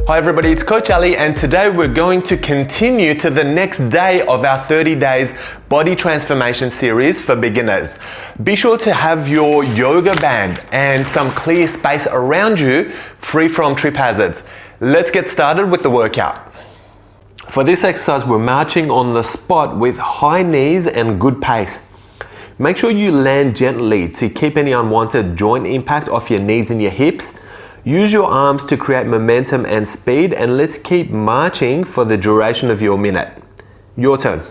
Hi everybody, it's Coach Ali, and today we're going to continue to the next day of our 30 days body transformation series for beginners. Be sure to have your yoga band and some clear space around you, free from trip hazards. Let's get started with the workout. For this exercise, we're marching on the spot with high knees and good pace. Make sure you land gently to keep any unwanted joint impact off your knees and your hips. Use your arms to create momentum and speed, and let's keep marching for the duration of your minute. Your turn.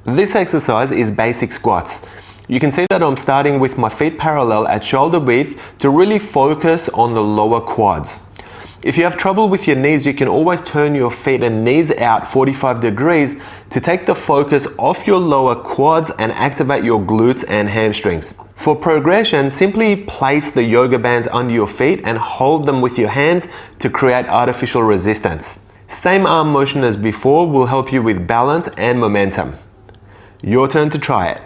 This exercise is basic squats. You can see that I'm starting with my feet parallel at shoulder width to really focus on the lower quads. If you have trouble with your knees, you can always turn your feet and knees out 45 degrees to take the focus off your lower quads and activate your glutes and hamstrings. For progression, simply place the yoga bands under your feet and hold them with your hands to create artificial resistance. Same arm motion as before will help you with balance and momentum. Your turn to try it.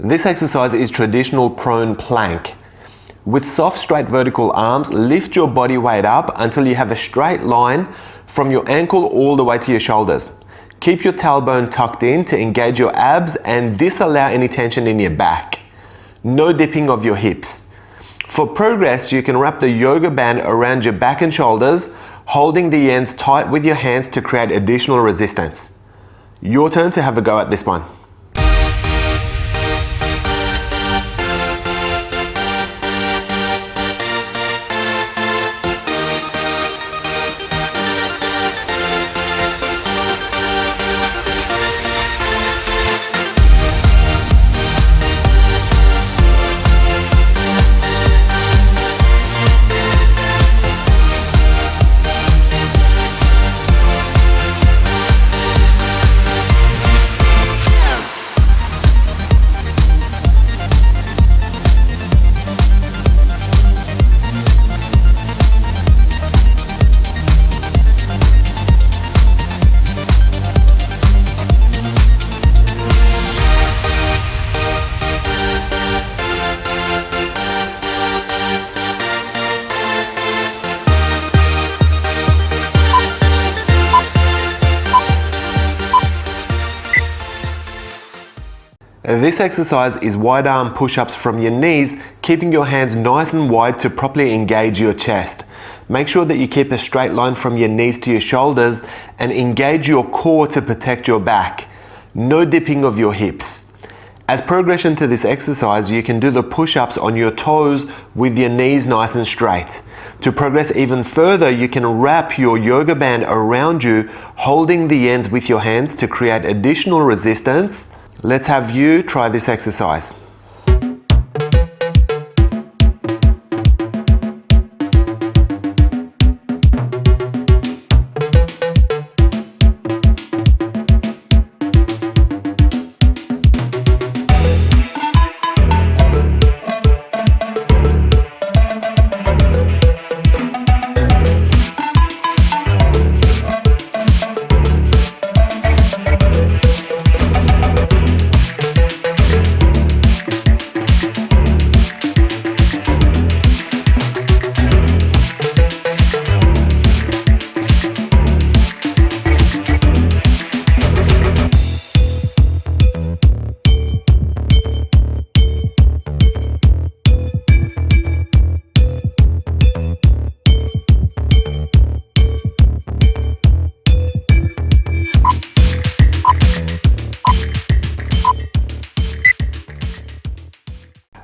This exercise is traditional prone plank. With soft, straight vertical arms, lift your body weight up until you have a straight line from your ankle all the way to your shoulders. Keep your tailbone tucked in to engage your abs and disallow any tension in your back. No dipping of your hips. For progress, you can wrap the yoga band around your back and shoulders, holding the ends tight with your hands to create additional resistance. Your turn to have a go at this one. This exercise is wide arm push-ups from your knees, keeping your hands nice and wide to properly engage your chest. Make sure that you keep a straight line from your knees to your shoulders and engage your core to protect your back. No dipping of your hips. As progression to this exercise, you can do the push-ups on your toes with your knees nice and straight. To progress even further, you can wrap your yoga band around you, holding the ends with your hands to create additional resistance. Let's have you try this exercise.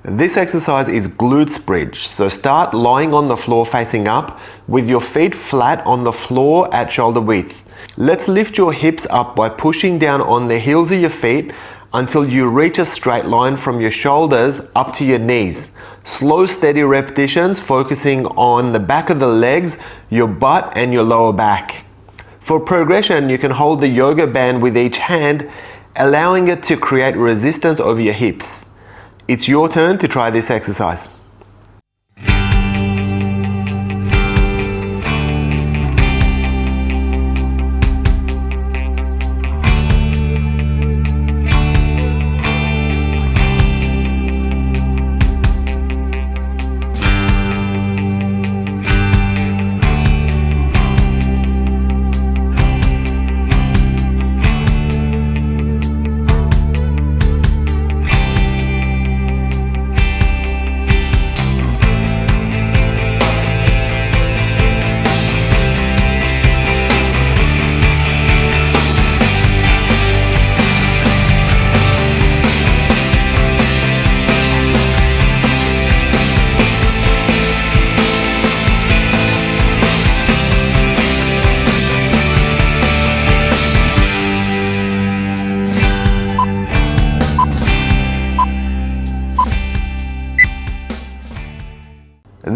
This exercise is glutes bridge, so start lying on the floor facing up with your feet flat on the floor at shoulder width. Let's lift your hips up by pushing down on the heels of your feet until you reach a straight line from your shoulders up to your knees. Slow, steady repetitions focusing on the back of the legs, your butt and your lower back. For progression, you can hold the yoga band with each hand, allowing it to create resistance over your hips. It's your turn to try this exercise.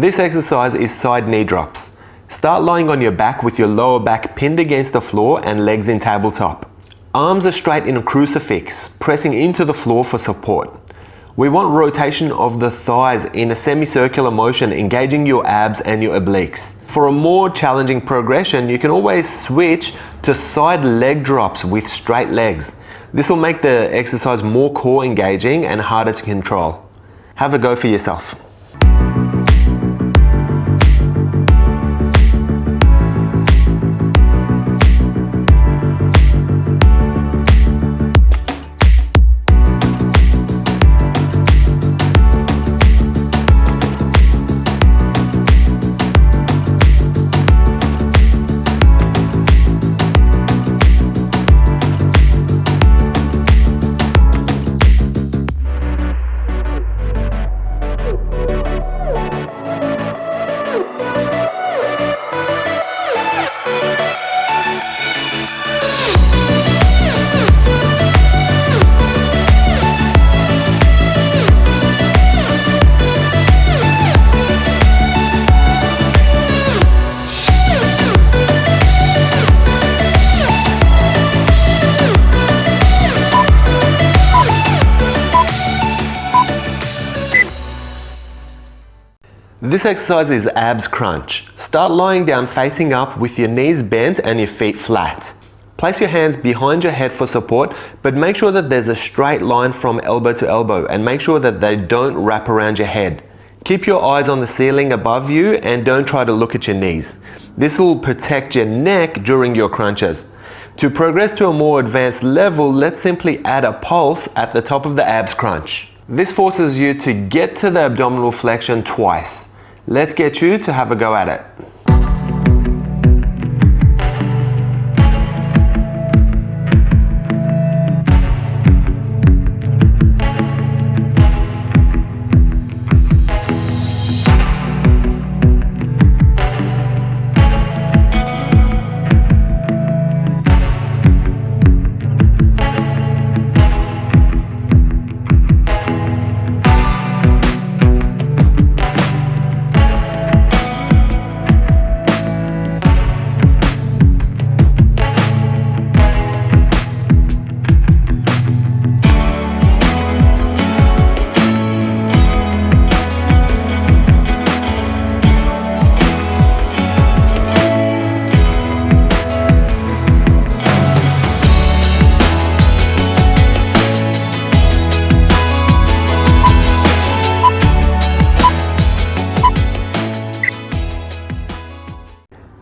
This exercise is side knee drops. Start lying on your back with your lower back pinned against the floor and legs in tabletop. Arms are straight in a crucifix, pressing into the floor for support. We want rotation of the thighs in a semicircular motion, engaging your abs and your obliques. For a more challenging progression, you can always switch to side leg drops with straight legs. This will make the exercise more core engaging and harder to control. Have a go for yourself. This exercise is abs crunch. Start lying down facing up with your knees bent and your feet flat. Place your hands behind your head for support, but make sure that there's a straight line from elbow to elbow and make sure that they don't wrap around your head. Keep your eyes on the ceiling above you and don't try to look at your knees. This will protect your neck during your crunches. To progress to a more advanced level, let's simply add a pulse at the top of the abs crunch. This forces you to get to the abdominal flexion twice. Let's get you to have a go at it.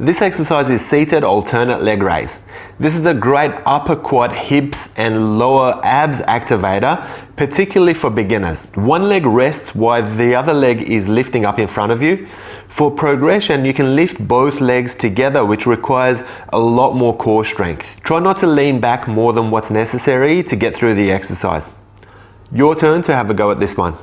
This exercise is seated alternate leg raise. This is a great upper quad, hips and lower abs activator, particularly for beginners. One leg rests while the other leg is lifting up in front of you. For progression, you can lift both legs together, which requires a lot more core strength. Try not to lean back more than what's necessary to get through the exercise. Your turn to have a go at this one.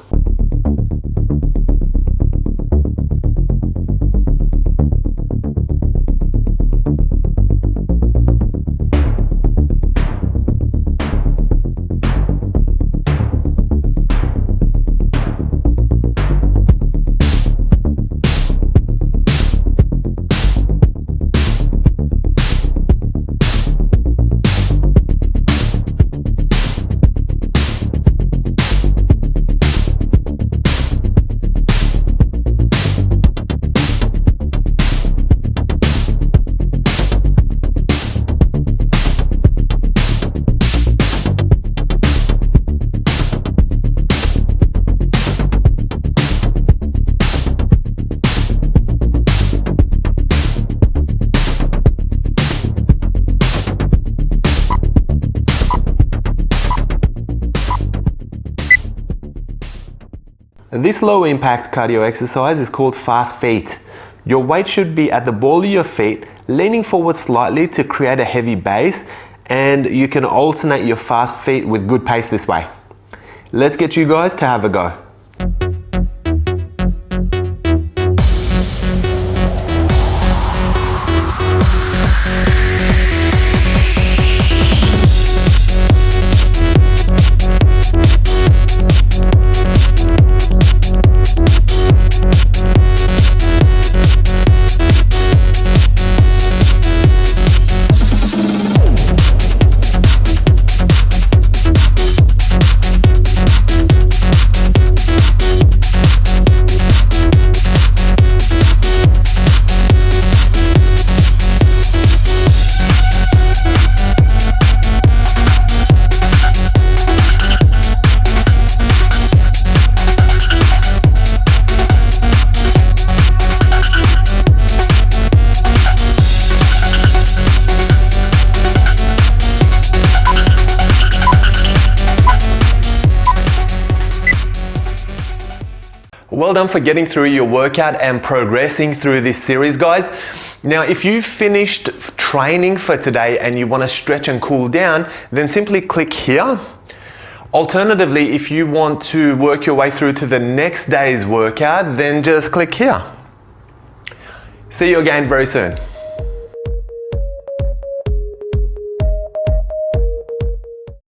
This low impact cardio exercise is called fast feet. Your weight should be at the ball of your feet, leaning forward slightly to create a heavy base, and you can alternate your fast feet with good pace this way. Let's get you guys to have a go. Well done for getting through your workout and progressing through this series, guys. Now, if you've finished training for today and you want to stretch and cool down, then simply click here. Alternatively, if you want to work your way through to the next day's workout, then just click here. See you again very soon.